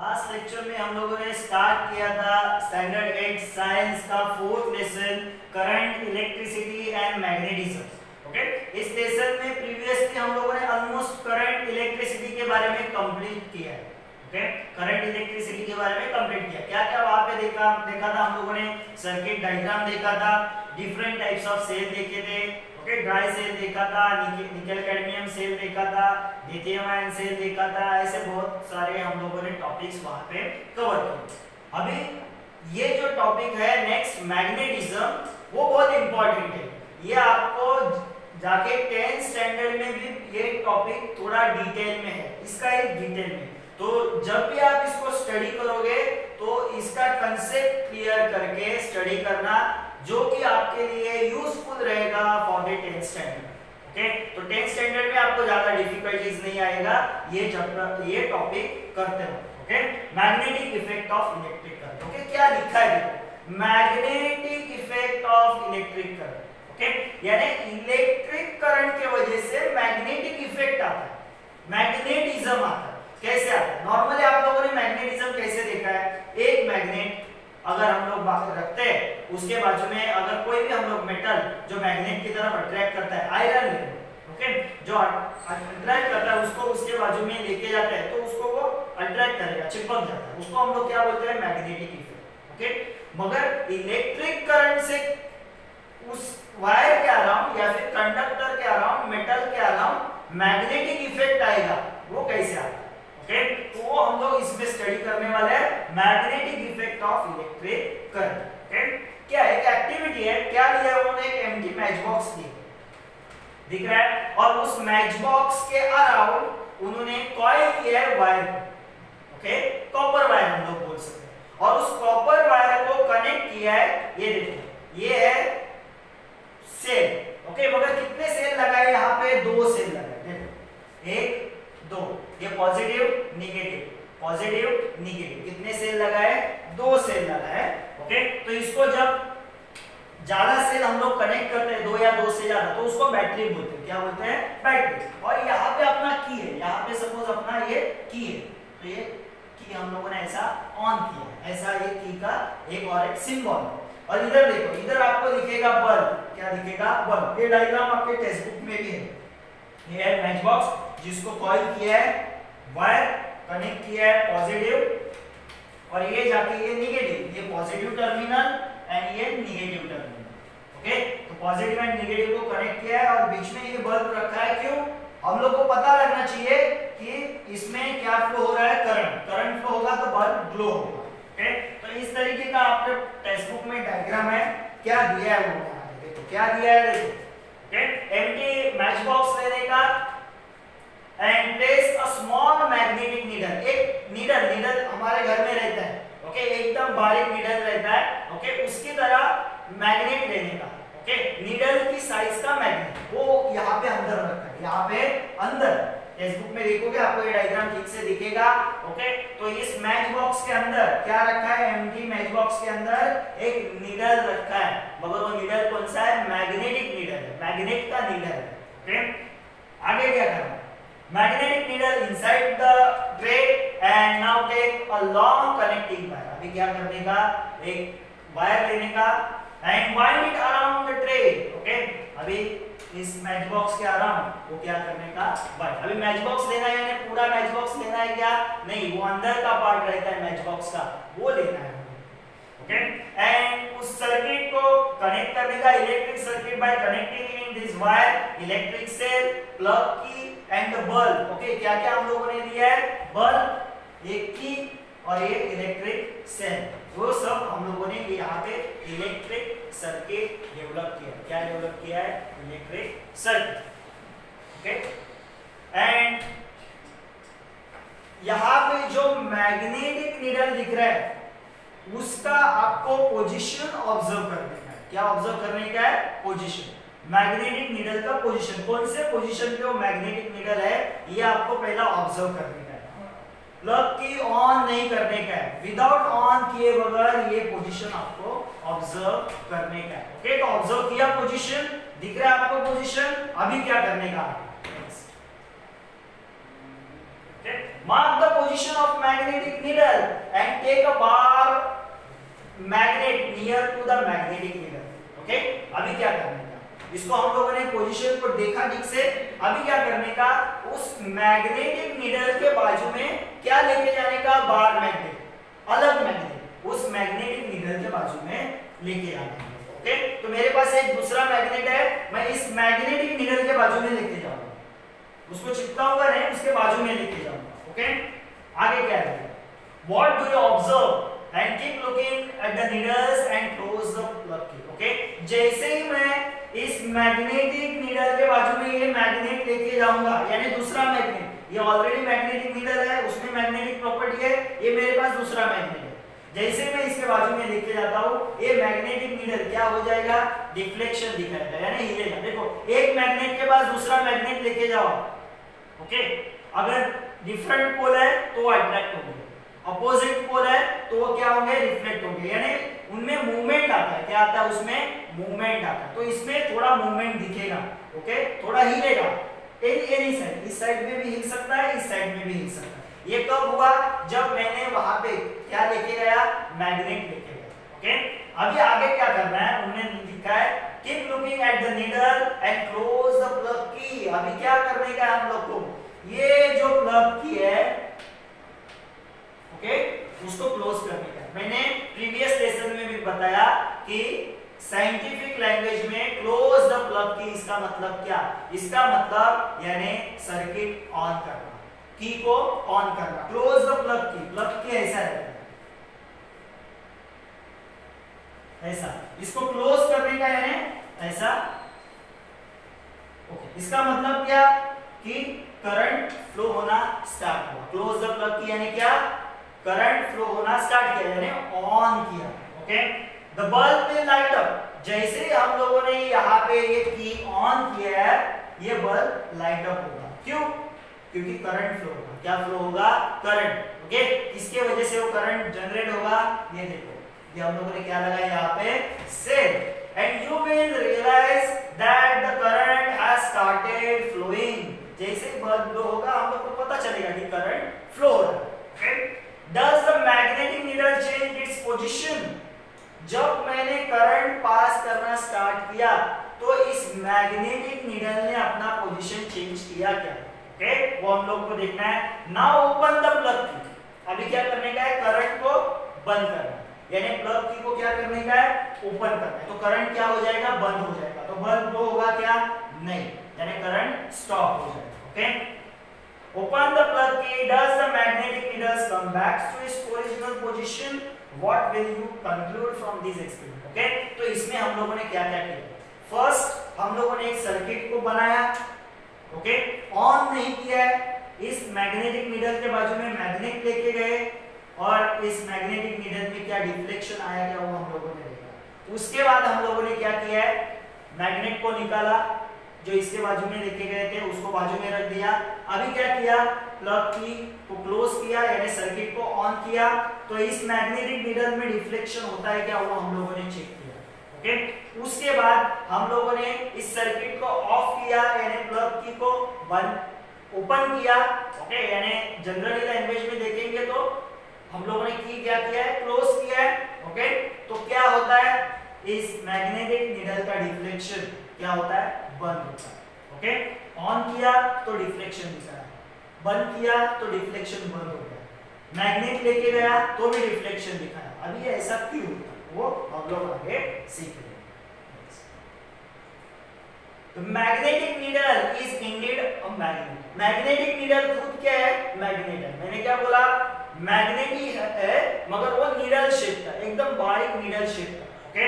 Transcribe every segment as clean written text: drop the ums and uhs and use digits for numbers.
Last lecture में हम लोगों ने स्टार्ट किया था स्टैंडर्ड 8 साइंस का fourth lesson current, electricity and magnetism. Okay, इस लेसन में प्रीवियसली हम लोगों ने ऑलमोस्ट करंट, इलेक्ट्रिसिटी के बारे में कंप्लीट किया है। ओके, करंट, इलेक्ट्रिसिटी के बारे में कंप्लीट किया। क्या क्या वहां पे देखा था हम लोगों ने? सर्किट डायग्राम देखा था, डिफरेंट टाइप्स ऑफ सेल देखे थे। ओके, ड्राई सेल देखा था, निकल कैडमियम सेल देखा था, लिथियम आयन सेल देखा था। ऐसे बहुत सारे हम लोगों ने टॉपिक्स वहां पे कवर किए। अभी ये जो टॉपिक है नेक्स्ट मैग्नेटिज्म, वो बहुत इंपॉर्टेंट है। ये आपको जाके 10th स्टैंडर्ड में भी ये टॉपिक थोड़ा डिटेल में है, इसका एक डिटेल में। तो जब भी आप इसको स्टडी करोगे तो इसका कंसेप्ट क्लियर करके स्टडी करना, जो कि आपके लिए यूजफुल रहेगा for the 10th standard. Okay, तो 10th स्टैंडर्ड में आपको ज्यादा डिफिकल्टीज नहीं आएगा ये टॉपिक करते हो। Okay, magnetic effect of electric current. Okay, क्या लिखा है देखो, magnetic effect of electric current. Okay, यानी इलेक्ट्रिक करंट के वजह से मैग्नेटिक इफेक्ट आता है, मैग्नेटिज्म आता है। कैसे आता है? नॉर्मली आप लोगों ने मैग्नेटिज्म कैसे देखा है? एक मैग्नेट अगर हम लोग रखते हैं, उसके बाजू में अगर कोई भी हम लोग मेटल जो मैग्नेट की तरफ अट्रैक्ट करता है, आयरन ले लो, ओके, जो अट्रैक्ट करता है उसको उसके बाजू में लेके जाते हैं तो उसको वो अट्रैक्ट करेगा, चिपक जाता है, उसको हम लोग क्या बोलते हैं? Magnetic effect. ओके, मगर इलेक्ट्रिक करंट से उस वायर के अराउंड या फिर कंडक्टर के अराउंड, मेटल के अराउंड मैग्नेटिक इफेक्ट आएगा। वो कैसे आता है? ओके, तो वो हम लोग इसमें स्टडी करने वाले हैं, magnetic effect of electric current. Okay, क्या एक एक्टिविटी है, क्या लिया उन्होंने? एक एम्प्टी मैच बॉक्स ली, दिख रहा है, और उस मैच बॉक्स के अराउंड उन्होंने कॉइल किया है वायर। ओके, कॉपर वायर हम लोग बोल सकते हैं, और उस कॉपर वायर को कनेक्ट किया है, ये देखो, ये है सेल। ओके, मगर कितने सेल लगाए? यहाँ पे 2 सेल लगाए, देखो, 1 2, ये पॉजिटिव नेगेटिव, पॉजिटिव नेगेटिव, कितने सेल लगाए? 2 सेल लगाए। ओके, तो इसको जब ज्यादा सेल हम लोग कनेक्ट करते हैं, 2 या 2 से ज्यादा, तो उसको बैटरी बोलते हैं। क्या बोलते हैं? बैटरी। और यहाँ पे अपना की है, यहाँ पे सपोज अपना ये की है, तो ये की हम लोगों ने ऐसा ऑन किया, ऐसा ये की का एक और एक सिंबल। और इधर देखो, इधर आपको दिखेगा बल्ब। क्या दिखेगा? बल्ब। ये डायग्राम आपके टेक्स्ट बुक में भी है। ये है मैच बॉक्स जिसको कॉइल किया है, वायर कनेक्ट किया है पॉजिटिव, और ये जाके ये नेगेटिव, ये पॉजिटिव टर्मिनल एंड ये नेगेटिव टर्मिनल। ओके, तो पॉजिटिव एंड नेगेटिव को कनेक्ट किया है और बीच में ये बल्ब रखा है। क्यों? हम लोग को पता लगना चाहिए कि इसमें क्या फ्लो हो रहा है? करंट। करंट फ्लो होगा तो बल्ब ग्लो होगा। ओके, तो इस तरीके का आपके टेक्स्ट बुक में डायग्राम है। क्या दिया है वो देखो, क्या दिया है देखो। ओके, एम्प्टी मैच बॉक्स लेने का and place a small magnetic needle. एक नीडल हमारे घर में रहता है, ओके, एकदम बारीक नीडल रहता है। ओके, उसकी तरह मैग्नेट लेने का। ओके, नीडल की साइज का मैग्नेट, वो यहाँ पे अंदर रखा है, यहाँ पे अंदर। टेक्स्ट बुक में देखोगे आपको ये डायग्राम ठीक से दिखेगा। ओके, तो इस मैच बॉक्स के अंदर क्या रखा है? एम्प्टी मैच बॉक्स के अंदर एक नीडल रखा है, मगर वो नीडल कौन सा है? मैग्नेटिक नीडल है, मैग्नेट का नीडल है। ओके, आगे क्या करना है? Magnetic needle inside the tray and now take a long connecting wire. अभी क्या करने का? एक वायर लेने का and wind it around the tray. Okay? अभी इस मैच बॉक्स के अराउंड वो क्या करने का? वायर। अभी मैच बॉक्स लेना है, यानी पूरा मैच बॉक्स लेना है क्या? नहीं, वो अंदर का पार्ट रहता है मैच बॉक्स का, वो लेना है। ओके, एंड उस सर्किट को कनेक्ट करने का, electric circuit by connecting in this wire electric cell, plug key and the bulb. Okay, क्या क्या हम लोगों ने दिया है? बल्ब, एक की और ये इलेक्ट्रिक सेल, वो सब हम लोगों ने यहाँ पे इलेक्ट्रिक सर्किट डेवलप किया। क्या डेवलप किया है? Electric circuit. ओके, एंड यहाँ पे जो मैग्नेटिक नीडल दिख रहा है उसका आपको पोजीशन ऑब्जर्व करने का है। क्या ऑब्जर्व करने का है? पोजीशन, मैग्नेटिक नीडल का पोजीशन। कौन से पोजीशन पे वो मैग्नेटिक नीडल है, ये आपको पहला ऑब्जर्व करने का है। प्लग की ऑन नहीं करने का है, विदाउट ऑन किए बगैर ये पोजीशन आपको ऑब्जर्व करने का है। ओके, तो ऑब्जर्व किया, पोजीशन दिख रहा है आपको पोजीशन। अभी क्या करने का? Mark the position of magnetic needle and take a bar magnet near to the magnetic needle. Okay, अभी क्या करने का, इसको हम लोगों ने पोजीशन को देखा ठीक से. अभी क्या करने का, उस मैग्नेटिक नीडल के बाजू में क्या लेके जाने का, बार मैग्नेट, अलग मैग्नेट उस मैग्नेटिक नीडल के बाजू में लेके जाना है. ओके, तो मेरे पास एक दूसरा मैग्नेट है, मैं इस मैग्नेटिक नीडल के बाजू में लेके जाऊंगा, उसको चिपकाऊंगा नहीं, उसके बाजू में लेके जाऊंगा. ओके, आगे क्या है, what do you observe and keep looking at the needles and close the plug key. Okay, जैसे ही मैं इस मैग्नेटिक नीडल के बाजू में ये मैग्नेट लेके जाऊंगा, यानी दूसरा मैग्नेट, ये ऑलरेडी मैग्नेटिक नीडल है, उसमें मैग्नेटिक प्रॉपर्टी है, ये मेरे पास दूसरा मैग्नेट है. जैसे मैं इसके बाजू में लेके जाता हूँ, ये मैग्नेटिक नीडल क्या हो जाएगा, डिफ्लेक्शन दिखाएगा, यानी हिलेगा. देखो, एक मैग्नेट के पास दूसरा मैग्नेट लेके जाओ. ओके, अगर डिफरेंट पोल है तो अट्रैक्ट होंगे, अपोजिट पोल है तो वो क्या होंगे, रिफ्लेक्ट होंगे, यानी उनमें मूवमेंट आता है. क्या आता है, उसमें मूवमेंट आता है. तो इसमें थोड़ा मूवमेंट दिखेगा. ओके, थोड़ा हिलेगा, एनी साइड, इस साइड में भी हिल सकता है, इस साइड में भी हिल सकता है. ये कब हुआ, जब मैंने वहां पे क्या लेके गया, मैग्नेट लेके गया. ओके, अभी आगे क्या करना है, उन्होंने लिखा है keep looking at the needle and close the plug की. अभी क्या करने का है हम लोग को, ये जो प्लग की है, ओके, उसको क्लोज करने का. मैंने प्रीवियस लेसन में भी बताया कि साइंटिफिक लैंग्वेज में क्लोज द प्लग की, इसका मतलब क्या, इसका मतलब यानी सर्किट ऑन करना, की को ऑन करना. क्लोज द प्लग की, प्लग की ऐसा है, ऐसा, इसको क्लोज करने का यानी ऐसा. ओके, इसका मतलब क्या, कि करंट फ्लो होना स्टार्ट हुआ. क्लोज द प्लग की यानी क्या, करंट फ्लो होना स्टार्ट किया, यानी ऑन किया. Okay, the bulb will light up. जैसे ही हम लोगों ने यहाँ पे ये की ऑन किया है, ये बल्ब लाइट अप होगा. क्यों, क्योंकि करंट फ्लो होगा. क्या फ्लो होगा, करंट. ओके, इसके वजह से वो करंट जनरेट होगा. ये देखो, ये हम लोगों ने क्या लगाया यहाँ पे, cell. And you will realise that the current has started flowing. जैसे ही बल्ब ग्लो होगा, हम लोग को पता चलेगा कि करंट फ्लो हो रहा है. Okay, Does the magnetic needle change its position? जब मैंने करंट पास करना स्टार्ट किया, तो इस मैग्नेटिक नीडल ने अपना पोजीशन चेंज किया क्या. ओके, वो हम लोग को देखना है. नाउ ओपन द प्लग की. अभी क्या करने का है, करंट को बंद करना, यानी प्लग की को क्या करने का है, ओपन करना है. तो करंट क्या हो जाएगा, बंद हो जाएगा. तो बल्ब ग्लो होगा क्या, नहीं, यानी करंट स्टॉप हो जाएगा. Okay, open the plug key. Does the magnetic needles come back to its original position? What will you conclude from this experiment? Okay, तो इसमें हम लोगों ने क्या क्या किया, फर्स्ट हम लोगों ने एक सर्किट को बनाया. ओके, ऑन नहीं किया है, इस मैग्नेटिक नीडल के बाजू में मैग्नेट लेके गए, और इस मैग्नेटिक नीडल में क्या डिफ्लेक्शन आया, क्या वो हम लोगों ने देखा. उसके बाद हम लोगों ने क्या किया है, मैग्नेट को निकाला, जो इसके बाजू में लेके गए थे उसको बाजू में रख दिया. अभी क्या किया, प्लग की को क्लोज किया, यानी सर्किट को ऑन किया. तो इस मैग्नेटिक नीडल में डिफ्लेक्शन होता है क्या, वो हम लोगों ने चेक किया. ओके, उसके बाद हम लोगों ने इस सर्किट को ऑफ किया, यानी प्लग की को बंद ओपन किया. ओके, यानी जनरली लैंग्वेज में देखेंगे तो हम लोगों ने की क्या किया है, क्लोज किया है. ओके, तो क्या होता है, इस मैग्नेटिक नीडल का डिफ्लेक्शन क्या होता है, बंद होता है. ओके, ऑन किया तो डिफ्लेक्शन दिखा है, बंद किया तो डिफ्लेक्शन बंद हो गया, मैग्नेट लेके गया तो भी डिफ्लेक्शन दिखाया. अभी ऐसा क्यों होता है, वो हम लोग आगे सीखेंगे. The magnetic needle is indeed a magnet. Magnetic needle खुद क्या है, मैग्नेट है. मैंने क्या बोला, मैग्नेट ही है, मगर वो नीडल शेप का, एकदम बारीक नीडल शेप का. Okay,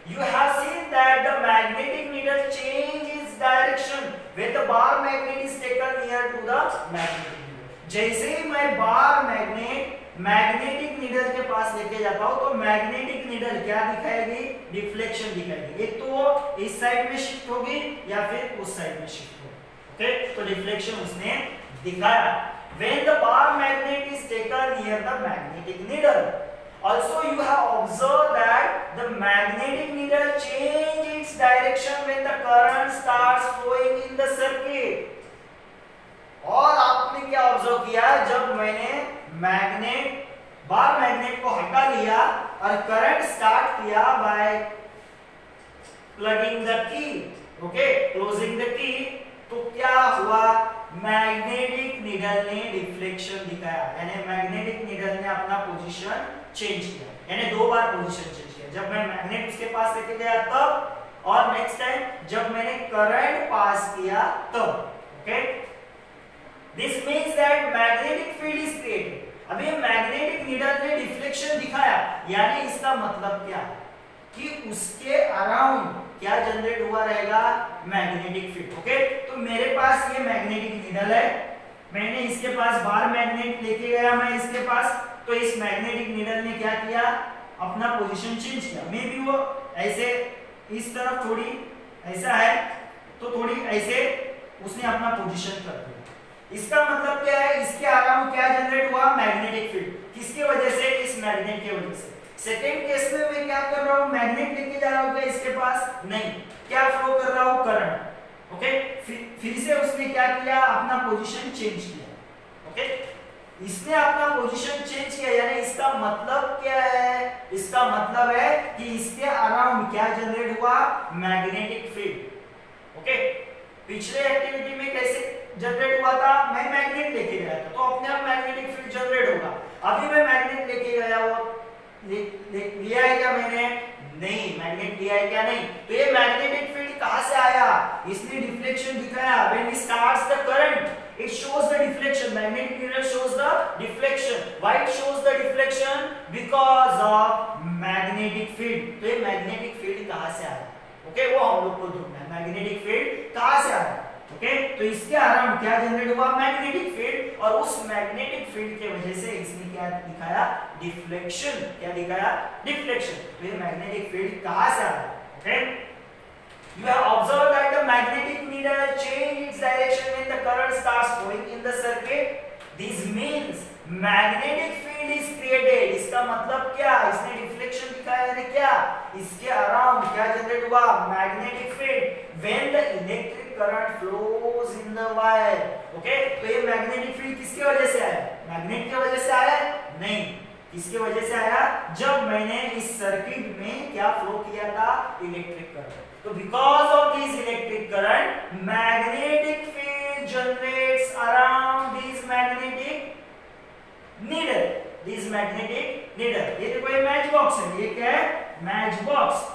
you have seen that the magnetic needle change its direction when the bar magnet is taken near to the magnetic needle. जैसे ही मैं बार मैग्नेटिक नीडल के पास लेके जाता हूं, तो मैग्नेटिक नीडल क्या दिखाएगी, डिफ्लेक्शन दिखाएगी. एक तो वो इस साइड में शिफ्ट होगी या फिर उस साइड में शिफ्ट होगी. ओके, तो डिफ्लेक्शन उसने दिखाया. when the bar magnet is taken near the magnetic needle, also you have observed that the magnetic needle change its direction when the current starts flowing in the circuit. और आपने क्या observe किया, जब मैंने magnet bar magnet को हटा लिया और करंट स्टार्ट किया by plugging the key, okay, closing the key, तो क्या हुआ, मैग्नेटिक नीडल ने डिफ्लेक्शन दिखाया, यानी मैग्नेटिक नीडल ने अपना पोजीशन चेंज किया, यानी 2 बार पोजीशन चेंज किया, जब मैं मैग्नेट उसके पास लेके गया तब, और नेक्स्ट टाइम जब मैंने करंट पास किया तब, okay. This means that magnetic field is created. अब ये मैग्नेटिक नीडल ने डिफ्लेक्शन दिखाया, यानी इसका मतलब क्या कि उसके अराउंड क्या जनरेट हुआ रहेगा, मैग्नेटिक फील्ड, ओके। तो मेरे पास ये मैग्नेटिक नीडल है, मैंने इसके पास बार मैग्नेट लेके गया मैं इसके पास, तो इस मैग्नेटिक नीडल ने क्या किया, अपना पोजीशन चेंज किया, मे बी वो ऐसे इस तरफ थोड़ी ऐसा है तो थोड़ी ऐसे उसने अपना पोजीशन कर दिया। इसका मतलब क्या है, इसके अराउंड क्या जनरेट हुआ, मैग्नेटिक फील्ड, किसकी वजह से, इस मैग्नेट की वजह से। सेकेंड केस में मैं क्या कर रहा हूं, मैग्नेट लेके जा रहा हूं क्या इसके पास, नहीं, क्या फ्लो कर रहा हूं, करंट, ओके। फिर से उसने क्या किया, अपना पोजीशन चेंज किया, ओके। इसने अपना पोजीशन चेंज किया, यानी इसका मतलब क्या है, इसका मतलब है कि इसके अराउंड क्या जनरेट हुआ, मैग्नेटिक फील्ड, ओके। पिछले एक्टिविटी में कैसे जनरेट हुआ था, मैं मैग्नेट लेके गया था तो अपने आप मैग्नेटिक फील्ड जनरेट होगा। अभी मैं मैग्नेट लेके गया वो लिया है क्या मैंने, नहीं, मैग्नेट लिया है क्या, नहीं, तो ये मैग्नेटिक फील्ड कहां से आया, इसने डिफ्लेक्शन दिखाया, when he starts the current it shows the deflection, magnetic needle shows the deflection, why it shows the deflection, because of magnetic field. तो ये मैग्नेटिक फील्ड कहां से आया, ओके, वो हम लोग को ढूंढना है, मैग्नेटिक फील्ड कहां से आया, ओके। तो इसके अराउंड क्या जनरेट हुआ, मैग्नेटिक फील्ड, और उस मैग्नेटिक फील्ड की वजह से इसने क्या दिखाया, डिफ्लेक्शन, क्या दिखाया, डिफ्लेक्शन। तो ये मैग्नेटिक फील्ड कहां से आया, okay. You have observed that the magnetic needle change its direction when the current starts flowing in the circuit. This means magnetic field is created. इसका मतलब क्या, इसने डिफ्लेक्शन दिखाया, यानी क्या, इसके अराउंड क्या जनरेट हुआ, magnetic field, when the electric current flows in the wire, okay. तो ये मैग्नेटिक फील्ड किसकी वजह से आया, मैग्नेट की वजह से आया, नहीं, किसकी वजह से आया, जब मैंने इस सर्किट में क्या फ्लो किया था, इलेक्ट्रिक करंट। तो because of this electric current, magnetic field generates around this magnetic needle, this magnetic needle। ये देखो ये मैच बॉक्स है, ये क्या है, मैच बॉक्स,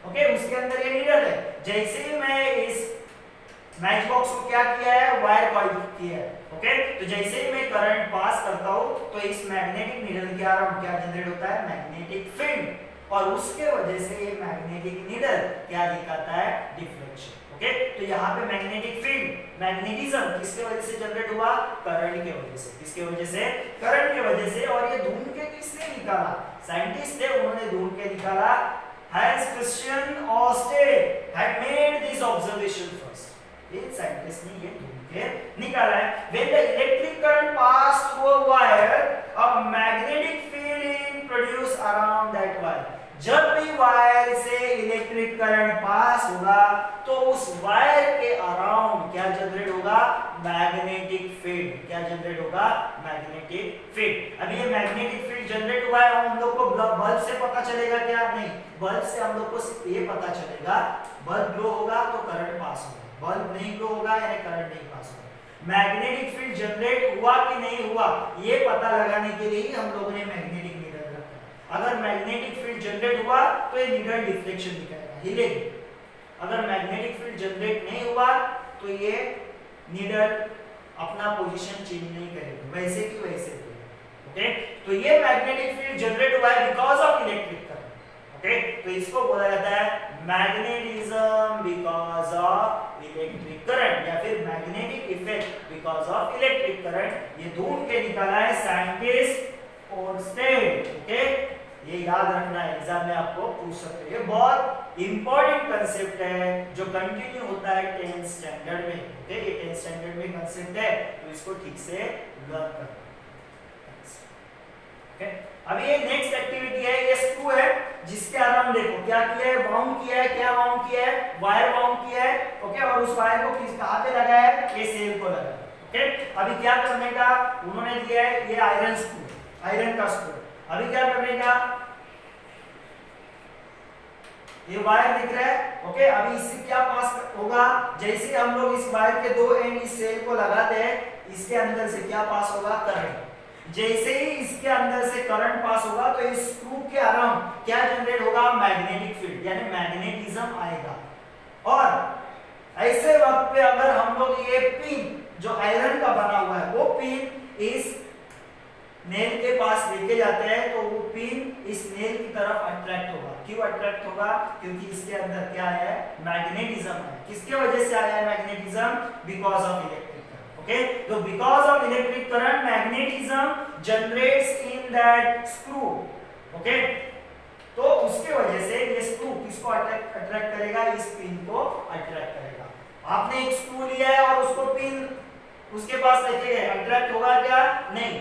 ओके, उसके अंदर ये नीडल है। जैसे ही मैं इस मैच बॉक्स को क्या किया है, वायर कॉइल किया है, ओके। तो जैसे ही मैं करंट पास करता हूं तो इस मैग्नेटिक नीडल के अराउंड क्या जनरेट होता है, मैग्नेटिक फील्ड, और उसके वजह से ये मैग्नेटिक नीडल क्या दिखाता है, डिफ्लेक्शन, ओके। तो यहाँ पे मैग्नेटिक फील्ड, मैग्नेटिज्म किसके वजह से जनरेट हुआ, करंट की वजह से, किसके वजह से, करंट की वजह से। और ये ढूंढ के किसने निकाला, साइंटिस्ट थे, उन्होंने ढूंढ के निकाला, Hans Christian Oersted had made this observation first, ये साइंटिस्ट ने ये ढूंढ के निकाला है। When the electric current pass through a wire, a magnetic field is produced around that wire। जब भी वायर से इलेक्ट्रिक करंट पास होगा तो उस वायर के अराउंड क्या जनरेट होगा, मैग्नेटिक फील्ड, क्या जनरेट होगा, मैग्नेटिक फील्ड। अभी ये मैग्नेटिक फील्ड जनरेट हुआ है, हम लोग को बल्ब से पता चलेगा क्या, नहीं, बल्ब से हम लोग को सिर्फ ये पता चलेगा, बल्ब ग्लो होगा तो करंट पास होगा, बल्ब नहीं ग्लो होगा यानी करंट नहीं पास होगा। मैग्नेटिक फील्ड जनरेट हुआ कि नहीं हुआ, ये पता लगाने के लिए हम लोगों ने मैग्नेटिक नीडल रखा। अगर मैग्नेटिक फील्ड जनरेट हुआ तो ये नीडल डिफ्लेक्शन दिखाएगा, हिलेगी। अगर मैग्नेटिक फील्ड जनरेट नहीं हुआ तो ये नीडल अपना पोजीशन चेंज नहीं करेगी, वैसे की वैसे रहेगी, ओके। तो ये मैग्नेटिक फील्ड जनरेट हुआ है because of electric current, okay. तो इसको बोला जाता है magnetism because of electric current, या फिर magnetic effect because of electric current. ये ढूंढ के निकाला है साइंटिस्ट ओर्स्टेड, ओके। ये याद रखना है, एग्जाम में आपको पूछ सकते हैं, ये बहुत इंपॉर्टेंट कंसेप्ट है जो कंटिन्यू होता है 10th स्टैंडर्ड में, ओके। ये 10th स्टैंडर्ड में कंसेप्ट है तो इसको ठीक से लर्न करना, ओके। अभी ये नेक्स्ट एक्टिविटी है, ये स्क्रू है जिसके अराउंड देखो क्या किया है, वाउंड किया है, क्या वाउंड किया है, वायर वाउंड किया है, ओके। और उस वायर को किस कहां पे लगाया है, ये सेल को लगाया है, ओके। अभी क्या करने का उन्होंने दिया है, ये आयरन स्क्रू, आयरन का स्क्रू। अभी क्या करने का, ये वायर दिख रहा है, ओके। अभी इससे क्या पास होगा, जैसे हम लोग इस वायर के दो एंड इस सेल को लगाते हैं, इसके अंदर से क्या पास होगा, करंट। जैसे ही इसके अंदर से करंट पास होगा तो इस स्क्रू के अराउंड क्या जनरेट होगा, मैग्नेटिक फील्ड यानी मैग्नेटिज्म आएगा। और ऐसे वक्त पे अगर हम लोग ये पिन जो आयरन का बना हुआ है वो पिन इस नेल के पास लेके जाते हैं तो वो पिन इस नेल की तरफ अट्रैक्ट होगा। क्यों अट्रैक्ट होगा, क्योंकि इसके अंदर क्या है, मैग्नेटिज्म है। किसके वजह से आया है magnetism, because of electric current, okay. तो because of electric current magnetism generates in that screw, okay. तो उसके वजह से ये स्क्रू किसको अट्रैक्ट करेगा, इस पिन को अट्रैक्ट करेगा। आपने एक स्क्रू लिया है और उसको पिन उसके पास लेके गए, अट्रैक्ट होगा क्या, नहीं,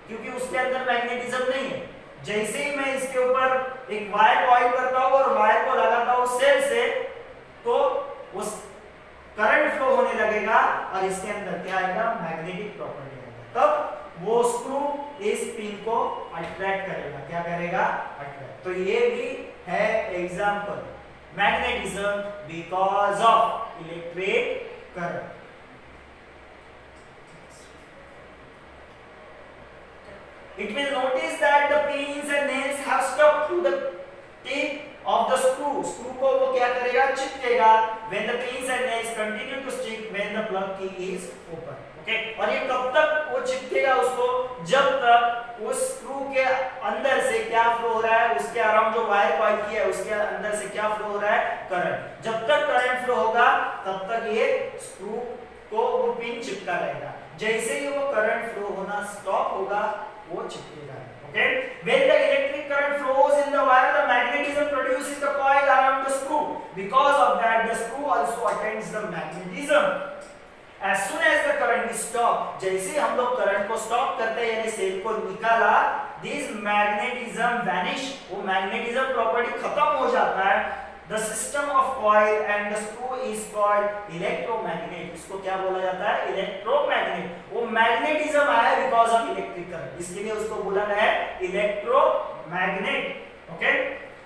क्योंकि उसके अंदर मैग्नेटिज्म नहीं है। जैसे ही मैं इसके ऊपर एक वायर को ऑयल करता हूं और वायर को लगाता हूं सेल से, तो उस करंट फ्लो होने लगेगा और इसके अंदर क्या आएगा, मैग्नेटिक प्रॉपर्टी आएगा। तब वो स्क्रू इस पिन को अट्रैक्ट करेगा, क्या करेगा, अट्रैक्ट। तो ये भी है example, magnetism because of electric current. It will notice that the pins and nails have stuck to the tip of the screw. Screw को वो क्या करेगा, चिपकेगा। When the pins and nails continue to stick when the plug key is open. Okay? और ये कब तक वो चिपकेगा उसको, जब तक उस स्क्रू के अंदर से क्या फ्लो हो रहा है, उसके अराउंड जो वायर कॉइल की है उसके अंदर से क्या फ्लो हो रहा है, करंट। जब तक करंट फ्लो होगा तब तक ये स्क्रू को वो पिन चिपका रहेगा। जैसे ही वो करंट फ्लो होना स्टॉप होगा वो चिपकेगा, okay? When the electric current flows in the wire, the magnetism produces the coil around the screw. Because of that, the screw also attains the magnetism. As soon as the current is stopped, जैसे हम लोग current को stop करते हैं यानी cell को निकाला, this magnetism vanish, वो मैग्नेटिज्म प्रॉपर्टी खत्म हो जाता है। The system of coil and the screw is called electromagnet. इसको क्या बोला जाता है, इलेक्ट्रोमैग्नेट। वो मैग्नेटिज्म आया बिकॉज ऑफ इलेक्ट्रिक करंट, इसके लिए उसको बोला गया है electromagnet, okay.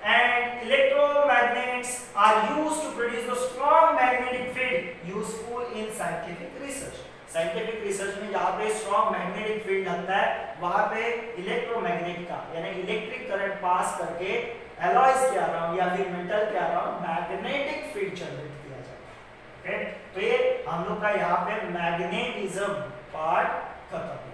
And electromagnets are used to produce the strong magnetic field useful in scientific research. Scientific research में जहाँ पे स्ट्रॉन्ग मैग्नेटिक फील्ड लगता है वहाँ पे इलेक्ट्रोमैग्नेट का यानी इलेक्ट्रिक करंट पास करके एलॉयज के अराउंड या फिर मेटल के अराउंड मैग्नेटिक फील्ड जनरेट किया जाता है, ओके। तो ये हम लोग का यहाँ पे मैग्नेटिज्म पार्ट खत्म।